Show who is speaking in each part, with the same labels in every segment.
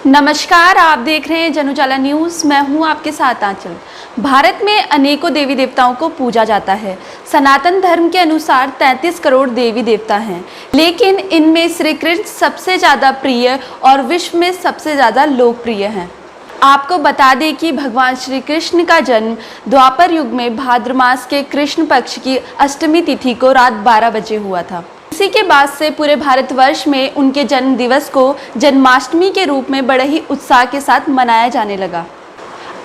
Speaker 1: नमस्कार, आप देख रहे हैं जन उजाला न्यूज़। मैं हूं आपके साथ आंचल। भारत में अनेकों देवी देवताओं को पूजा जाता है। सनातन धर्म के अनुसार 33 करोड़ देवी देवता हैं, लेकिन इनमें श्री कृष्ण सबसे ज़्यादा प्रिय और विश्व में सबसे ज़्यादा लोकप्रिय हैं। आपको बता दें कि भगवान श्री कृष्ण का जन्म द्वापर युग में भाद्र मास के कृष्ण पक्ष की अष्टमी तिथि को रात 12 बजे हुआ था। इसी के बाद से पूरे भारतवर्ष में उनके जन्म दिवस को जन्माष्टमी के रूप में बड़े ही उत्साह के साथ मनाया जाने लगा।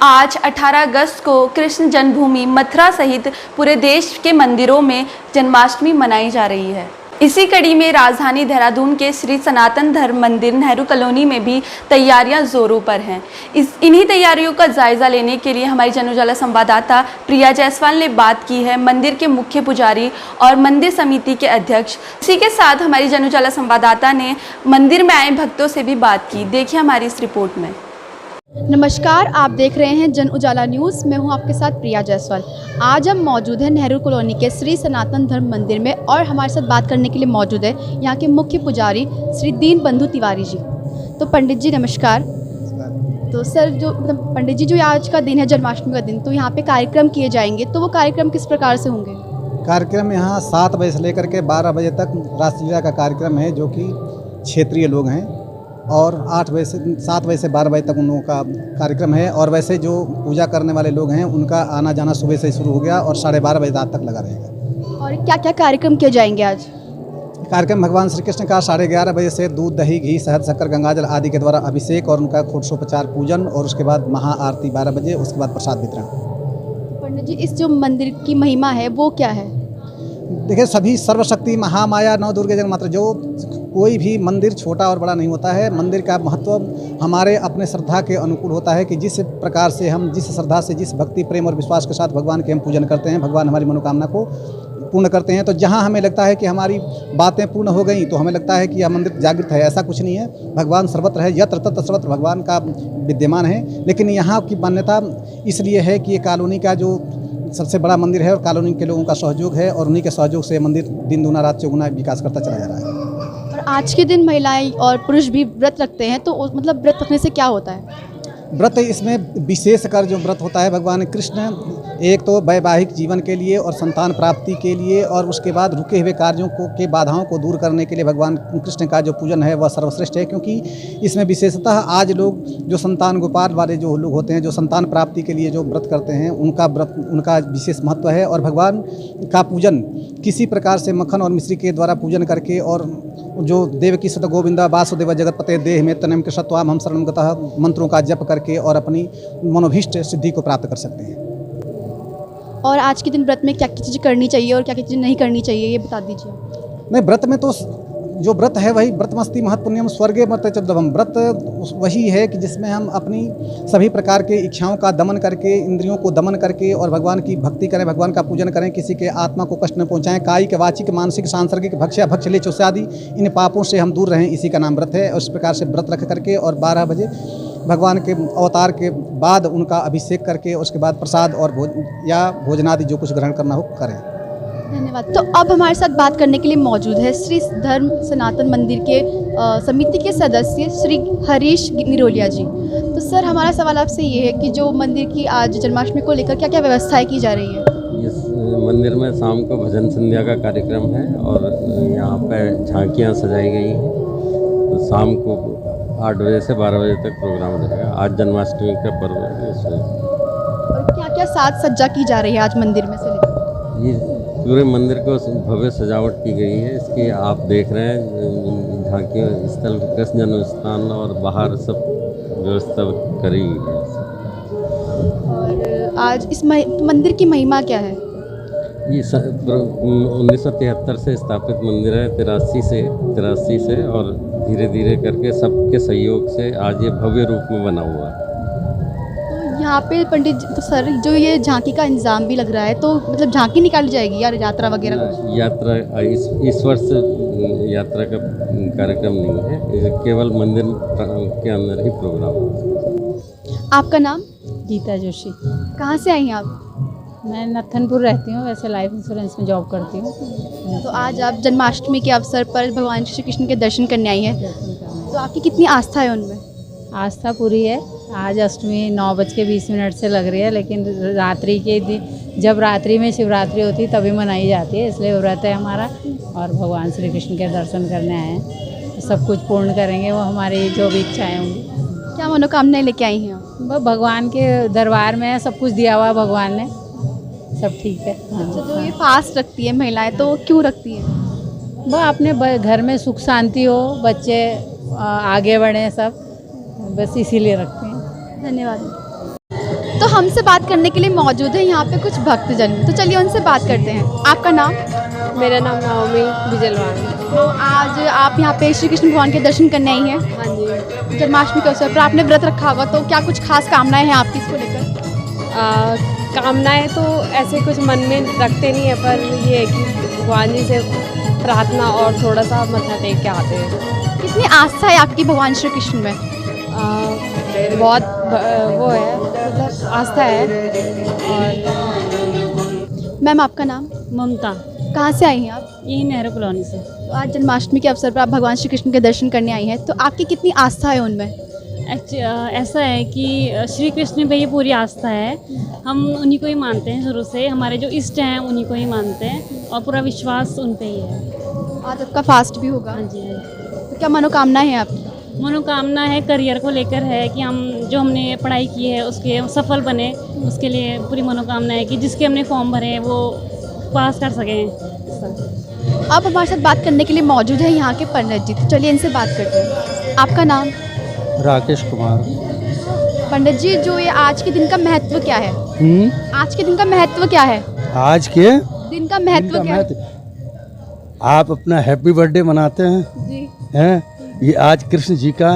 Speaker 1: आज 18 अगस्त को कृष्ण जन्मभूमि मथुरा सहित पूरे देश के मंदिरों में जन्माष्टमी मनाई जा रही है। इसी कड़ी में राजधानी देहरादून के श्री सनातन धर्म मंदिर नेहरू कॉलोनी में भी तैयारियां जोरों पर हैं। इन्हीं तैयारियों का जायजा लेने के लिए हमारी जन उजाला संवाददाता प्रिया जायसवाल ने बात की है मंदिर के मुख्य पुजारी और मंदिर समिति के अध्यक्ष। इसी के साथ हमारी जन उजाला संवाददाता ने मंदिर में आए भक्तों से भी बात की। देखिए हमारी इस रिपोर्ट में।
Speaker 2: नमस्कार, आप देख रहे हैं जन उजाला न्यूज़। मैं हूं आपके साथ प्रिया जायसवाल। आज हम मौजूद हैं नेहरू कॉलोनी के श्री सनातन धर्म मंदिर में और हमारे साथ बात करने के लिए मौजूद है यहां के मुख्य पुजारी श्री दीनबंधु तिवारी जी। तो पंडित जी नमस्कार। तो सर, जो पंडित जी, जो आज का दिन है जन्माष्टमी का दिन, तो यहाँ पे कार्यक्रम किए जाएंगे, तो वो कार्यक्रम किस प्रकार से होंगे?
Speaker 3: कार्यक्रम यहाँ 7 बजे से लेकर के 12 बजे तक रासलीला का कार्यक्रम है, जो कि क्षेत्रीय लोग हैं, और 7 बजे से 12 बजे तक उन लोगों का कार्यक्रम है। और वैसे जो पूजा करने वाले लोग हैं उनका आना जाना सुबह से शुरू हो गया और 12:30 बजे रात तक लगा रहेगा। और
Speaker 2: क्या क्या कार्यक्रम किए जाएंगे आज?
Speaker 3: कार्यक्रम भगवान श्री कृष्ण का 11:30 बजे से दूध, दही, घी, शहद, शक्कर, गंगाजल आदि के द्वारा अभिषेक और उनका षोडशोपचार पूजन, और उसके बाद महाआरती 12 बजे, उसके बाद प्रसाद वितरण।
Speaker 2: पंडित जी, इस जो मंदिर की महिमा है वो क्या है?
Speaker 3: देखिए, सभी सर्वशक्ति महामाया नौ दुर्गे जगन्माता, जो कोई भी मंदिर छोटा और बड़ा नहीं होता है। मंदिर का महत्व हमारे अपने श्रद्धा के अनुकूल होता है कि जिस प्रकार से हम जिस श्रद्धा से, जिस भक्ति, प्रेम और विश्वास के साथ भगवान के हम पूजन करते हैं, भगवान हमारी मनोकामना को पूर्ण करते हैं। तो जहाँ हमें लगता है कि हमारी बातें पूर्ण हो गई तो हमें लगता है कि यह मंदिर जागृत है। ऐसा कुछ नहीं है। भगवान सर्वत्र है, यत्र तत्र सर्वत्र भगवान का विद्यमान है। लेकिन यहाँ की मान्यता इसलिए है कि ये कॉलोनी का जो सबसे बड़ा मंदिर है और कॉलोनी के लोगों का सहयोग है, और उन्हीं के सहयोग से मंदिर दिन दूना रात चौगुना विकास करता चला जा रहा है।
Speaker 2: और आज के दिन महिलाएं और पुरुष भी व्रत रखते हैं, तो मतलब व्रत रखने से क्या होता है?
Speaker 3: व्रत, इसमें विशेष कर जो व्रत होता है, भगवान कृष्ण एक तो वैवाहिक जीवन के लिए और संतान प्राप्ति के लिए, और उसके बाद रुके हुए कार्यों के बाधाओं को दूर करने के लिए भगवान कृष्ण का जो पूजन है वह सर्वश्रेष्ठ है। क्योंकि इसमें विशेषतः आज लोग जो संतान गोपाल वाले जो लोग होते हैं, जो संतान प्राप्ति के लिए जो व्रत करते हैं, उनका विशेष महत्व है। और भगवान का पूजन किसी प्रकार से मक्खन और मिश्री के द्वारा पूजन करके, और जो देवकी सुत गोविंदा वासुदेव जगतपते देह में तनम कृष्णत्वाम हम शरणं गतः मंत्रों का जप करके और अपनी मनोभीष्ट सिद्धि को प्राप्त कर सकते हैं।
Speaker 2: और आज के दिन व्रत में क्या क्या चीज़ें करनी चाहिए और क्या क्या चीज़ें नहीं करनी चाहिए, ये बता दीजिए।
Speaker 3: नहीं, व्रत में तो जो व्रत है वही व्रतमस्ति महत्पुण्यम स्वर्गे मर्त्य चतुर्भुवम्। व्रत वही है कि जिसमें हम अपनी सभी प्रकार के इच्छाओं का दमन करके, इंद्रियों को दमन करके और भगवान की भक्ति करें, भगवान का पूजन करें, किसी के आत्मा को कष्ट न पहुँचाएं, कायिक, वाचिक, मानसिक, सांसर्गिक, भक्ष्य, भक्ष, लेच आदि इन पापों से हम दूर रहें, इसी का नाम व्रत है। और इस प्रकार से व्रत रख करके और 12 बजे भगवान के अवतार के बाद उनका अभिषेक करके उसके बाद प्रसाद और भोजनादि जो कुछ ग्रहण करना हो करें।
Speaker 2: धन्यवाद। तो अब हमारे साथ बात करने के लिए मौजूद है श्री धर्म सनातन मंदिर के समिति के सदस्य श्री हरीश निरोलिया जी। तो सर, हमारा सवाल आपसे ये है कि जो मंदिर की आज जन्माष्टमी को लेकर क्या क्या व्यवस्थाएं की जा रही है?
Speaker 4: इस मंदिर में शाम को भजन संध्या का कार्यक्रम है और यहाँ पर झांकियाँ सजाई गई हैं। तो शाम को 8 बजे से 12 बजे तक प्रोग्राम रहेगा। आज जन्माष्टमी का पर्व है इसमें। और
Speaker 2: क्या क्या साज सज्जा की जा रही है आज मंदिर में से?
Speaker 4: ये पूरे मंदिर को भव्य सजावट की गई है। इसकी आप देख रहे हैं झांकियों स्थल, कृष्ण जन्म स्थान और बाहर सब व्यवस्था करी हुई है।
Speaker 2: और आज इस मंदिर की महिमा क्या है?
Speaker 4: ये 1973 से स्थापित मंदिर है, 83 से, और धीरे धीरे करके सबके सहयोग से आज ये भव्य रूप में बना हुआ है।
Speaker 2: तो यहाँ पे पंडित जी, तो सर, जो ये झांकी का इंतजाम भी लग रहा है, तो मतलब झांकी निकाली जाएगी यार, यात्रा वगैरह?
Speaker 4: यात्रा इस वर्ष यात्रा का कार्यक्रम नहीं है, केवल मंदिर के अंदर ही प्रोग्राम है।
Speaker 2: आपका नाम?
Speaker 5: गीता जोशी।
Speaker 2: कहाँ से आई हैं आप?
Speaker 5: मैं नथनपुर रहती हूँ, वैसे लाइफ इंश्योरेंस में जॉब करती हूँ।
Speaker 2: तो आज आप जन्माष्टमी के अवसर पर भगवान श्री कृष्ण के दर्शन करने आई हैं, तो आपकी कितनी आस्था है उनमें?
Speaker 5: आस्था पूरी है। आज अष्टमी 9:20 से लग रही है, लेकिन रात्रि के दिन जब रात्रि में शिवरात्रि होती है तभी मनाई जाती है, इसलिए व्रत है हमारा और भगवान श्री कृष्ण के दर्शन करने आए हैं। सब कुछ पूर्ण करेंगे, वो हमारी जो भी इच्छाएँ होंगी।
Speaker 2: क्या मनोकामनाएं लेके आई हैं आप?
Speaker 5: वो भगवान के दरबार में है, सब कुछ दिया हुआ है भगवान ने, सब ठीक है।
Speaker 2: अच्छा, जो ये फास्ट रखती है महिलाएं तो क्यों रखती हैं?
Speaker 5: वह अपने घर में सुख शांति हो, बच्चे आगे बढ़ें, सब बस इसीलिए रखते हैं।
Speaker 2: धन्यवाद। तो हमसे बात करने के लिए मौजूद है यहाँ पे कुछ भक्तजन, तो चलिए उनसे बात करते हैं। आपका नाम?
Speaker 6: मेरा नाम नाओमी बिजलवान है।
Speaker 2: तो आज आप यहाँ पे श्री कृष्ण भगवान के दर्शन करने आई हैं।
Speaker 6: हाँ जी।
Speaker 2: जन्माष्टमी के अवसर पर आपने व्रत रखा होगा, तो क्या कुछ खास कामनाएं हैं आपकी इसको लेकर?
Speaker 6: कामनाएं तो ऐसे कुछ मन में रखते नहीं है, पर ये है कि भगवान जी से प्रार्थना और थोड़ा सा मत्था टेक के आते हैं।
Speaker 2: कितनी आस्था है आपकी भगवान श्री कृष्ण में?
Speaker 6: बहुत वो है, मतलब आस्था है। और
Speaker 2: मैम आपका नाम?
Speaker 5: ममता,
Speaker 2: कहाँ से आई हैं आप?
Speaker 5: यही नेहरू कॉलोनी से।
Speaker 2: तो आज जन्माष्टमी के अवसर पर आप भगवान श्री कृष्ण के दर्शन करने आई हैं, तो आपकी कितनी आस्था है उनमें?
Speaker 7: ऐसा है कि श्री कृष्ण पे ही पूरी आस्था है। हम उन्हीं को ही मानते हैं शुरू से, हमारे जो इष्ट हैं उन्हीं को ही मानते हैं और पूरा विश्वास उन पे ही है।
Speaker 2: आज आपका फास्ट भी होगा।
Speaker 7: हाँ जी, हाँ जी।
Speaker 2: तो क्या मनोकामना है आपकी?
Speaker 7: मनोकामना है करियर को लेकर है कि हम जो हमने पढ़ाई की है उसके सफल बने, उसके लिए पूरी मनोकामना है कि जिसके हमने फॉर्म भरे हैं वो पास कर सकें।
Speaker 2: आप हमारे साथ बात करने के लिए मौजूद है यहाँ के पंडित जी, तो चलिए इनसे बात करते हैं। आपका नाम?
Speaker 8: राकेश कुमार।
Speaker 2: पंडित जी, जो ये आज के दिन का महत्व क्या है? आज के दिन का महत्व क्या है?
Speaker 8: आज के
Speaker 2: दिन का महत्व क्या है?
Speaker 8: आप अपना हैप्पी बर्थडे मनाते हैं
Speaker 2: जी।
Speaker 8: हैं, ये आज कृष्ण जी का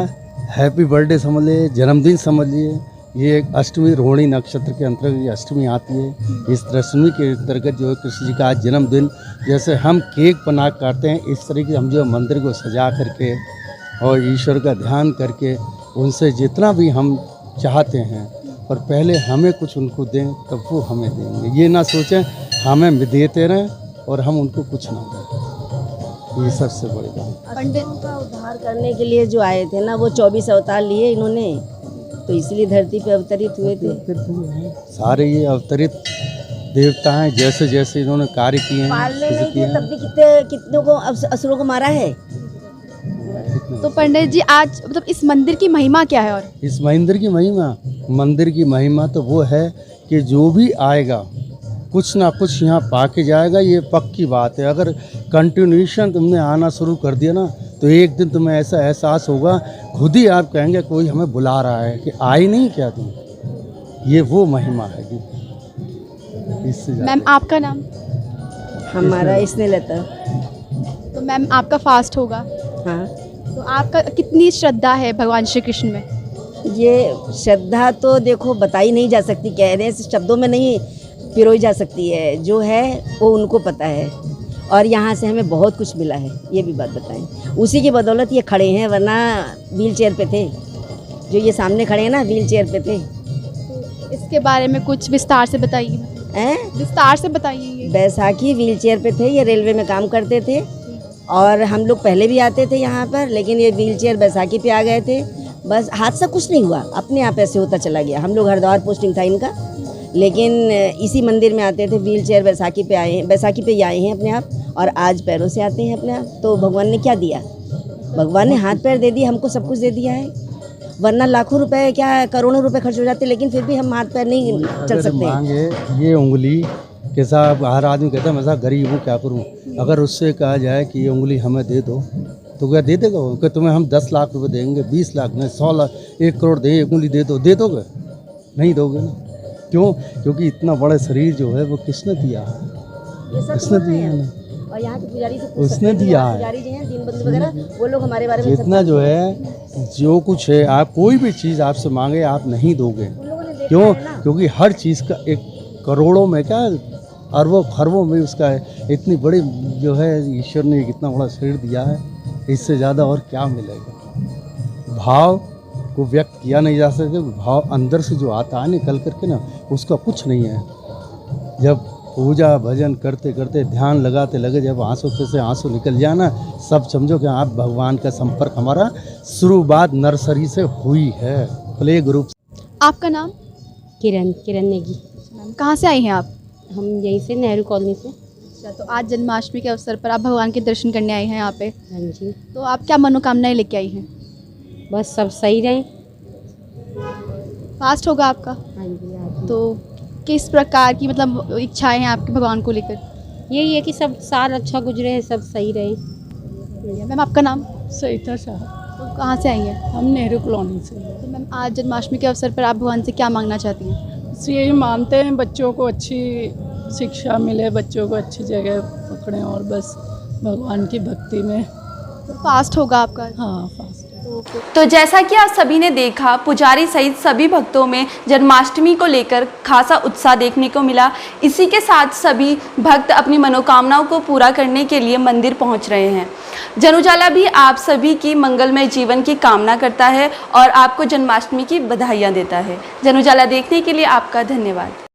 Speaker 8: हैप्पी बर्थडे समझ लिए, जन्मदिन समझ लिए। ये एक अष्टमी रोहिणी नक्षत्र के अंतर्गत ये अष्टमी आती है। इस अष्टमी के अंतर्गत जो है कृष्ण जी का आज जन्मदिन, जैसे हम केक बना काटते हैं, इस तरीके हम जो मंदिर को सजा करके और ईश्वर का ध्यान करके उनसे जितना भी हम चाहते हैं, पर पहले हमें कुछ उनको दें तब वो हमें देंगे। ये ना सोचें हमें देते रहें और हम उनको कुछ ना दें, ये सबसे बड़ी बात।
Speaker 2: पंडित
Speaker 9: का उद्धार करने के लिए जो आए थे ना, वो 24 अवतार लिए इन्होंने, तो इसलिए धरती पे अवतरित हुए थे।
Speaker 8: सारे ये अवतरित देवता हैं, जैसे जैसे इन्होंने कार्य किए हैं,
Speaker 9: पालने नहीं
Speaker 8: किए
Speaker 9: थे
Speaker 8: हैं।
Speaker 9: तब भी कितनों को असुरों को मारा है।
Speaker 2: तो पंडित जी, आज मतलब इस मंदिर की महिमा क्या है? और
Speaker 8: इस मंदिर की महिमा तो वो है कि जो भी आएगा कुछ ना कुछ यहाँ पा के जाएगा, ये पक्की बात है। अगर कंटिन्यूशन तुमने आना शुरू कर दिया ना, तो एक दिन तुम्हें ऐसा एहसास होगा, खुद ही आप कहेंगे कोई हमें बुला रहा है कि आए नहीं क्या तुम। ये वो महिमा है कि इससे
Speaker 2: मैम आपका नाम?
Speaker 9: हमारा स्नेहलता।
Speaker 2: तो मैम आपका फास्ट होगा।
Speaker 9: हाँ,
Speaker 2: तो आपका कितनी श्रद्धा है भगवान श्री कृष्ण में?
Speaker 9: ये श्रद्धा तो देखो बताई नहीं जा सकती, कहने से शब्दों में नहीं पिरोई जा सकती है। जो है वो उनको पता है, और यहाँ से हमें बहुत कुछ मिला है, ये भी बात बताएं। उसी की बदौलत ये खड़े हैं, वरना व्हील चेयर पे थे। जो ये सामने खड़े हैं ना, व्हील चेयर पे थे।
Speaker 2: इसके बारे में कुछ विस्तार से बताइए। विस्तार से बताइए।
Speaker 9: बैसाखी व्हील चेयर पे थे, ये रेलवे में काम करते थे और हम लोग पहले भी आते थे यहाँ पर, लेकिन ये व्हील चेयर बैसाखी पे आ गए थे। बस हादसा कुछ नहीं हुआ, अपने आप ऐसे होता चला गया। हम लोग हरिद्वार पोस्टिंग था इनका, लेकिन इसी मंदिर में आते थे। व्हील चेयर बैसाखी पे आए हैं, बैसाखी पे ही आए हैं अपने आप, और आज पैरों से आते हैं अपने आप। तो भगवान ने क्या दिया? भगवान ने हाथ पैर दे दिए, हमको सब कुछ दे दिया है। वरना लाखों रुपए क्या करोड़ों रुपए खर्च हो जाते, लेकिन फिर भी हम हाथ पैर नहीं चल सकते हैं।
Speaker 8: मांगे ये उंगली के साथ हर आदमी कहता है मैं साथ गरीब हूँ, क्या करूँ। अगर उससे कहा जाए कि ये उंगली हमें दे दो, तो क्या दे देगा वो? कि तुम्हें हम 10 लाख रुपए देंगे, 20 लाख नहीं 100 लाख, 1 करोड़ दे, एक उंगली दे दोगे? नहीं दोगे ना। क्यों? क्योंकि इतना बड़ा शरीर जो है वो किसने दिया है? किसने दिया है?
Speaker 9: और यहाँ के पुजारी से
Speaker 8: उसने दिया है।
Speaker 9: पुजारी जी हैं, दीनबंधु वगैरह, वो लोग हमारे बारे में
Speaker 8: जितना जो है, जो कुछ है, आप कोई भी चीज़ आपसे मांगे आप नहीं दोगे। क्यों? क्योंकि हर चीज़ का एक करोड़ों में क्या, अरबों खरबों में उसका है। इतनी बड़ी जो है ईश्वर ने इतना बड़ा शरीर दिया है, इससे ज़्यादा और क्या मिलेगा। भाव को व्यक्त किया नहीं जा सकता। भाव अंदर से जो आता है निकल करके ना, उसका कुछ नहीं है। जब पूजा भजन करते करते ध्यान लगाते लगे जब आंसू से आंसू निकल जाए ना, सब समझो कि आप भगवान का संपर्क हमारा शुरुआत नर्सरी से हुई है, प्ले ग्रुप।
Speaker 2: आपका नाम?
Speaker 10: किरण नेगी।
Speaker 2: मैम कहाँ से आई हैं आप?
Speaker 10: हम यहीं से नेहरू कॉलोनी से।
Speaker 2: अच्छा, तो आज जन्माष्टमी के अवसर पर आप भगवान के दर्शन करने आई हैं यहाँ पे,
Speaker 10: हाँ जी।
Speaker 2: तो आप क्या मनोकामनाएं लेके आई हैं?
Speaker 10: बस सब सही रहे।
Speaker 2: फास्ट होगा आपका,
Speaker 10: हाँ जी आज
Speaker 2: तो किस प्रकार की मतलब इच्छाएं हैं आपके भगवान को लेकर?
Speaker 10: यही है कि सब साल अच्छा गुजरे, सब सही रहे।
Speaker 2: बढ़िया। मैम आपका नाम?
Speaker 11: सईता शाह।
Speaker 2: तो कहाँ से आई हैं?
Speaker 11: हम नेहरू कॉलोनी से।
Speaker 2: तो मैम आज जन्माष्टमी के अवसर पर आप भगवान से क्या मांगना चाहती हैं?
Speaker 11: बस यही मानते हैं बच्चों को अच्छी शिक्षा मिले, बच्चों को अच्छी जगह पकड़ें और बस भगवान की भक्ति में।
Speaker 2: तो फास्ट होगा आपका?
Speaker 11: हाँ फास्ट।
Speaker 1: तो जैसा कि आप सभी ने देखा, पुजारी सहित सभी भक्तों में जन्माष्टमी को लेकर खासा उत्साह देखने को मिला। इसी के साथ सभी भक्त अपनी मनोकामनाओं को पूरा करने के लिए मंदिर पहुंच रहे हैं। जन उजाला भी आप सभी की मंगलमय जीवन की कामना करता है और आपको जन्माष्टमी की बधाइयां देता है। जन उजाला देखने के लिए आपका धन्यवाद।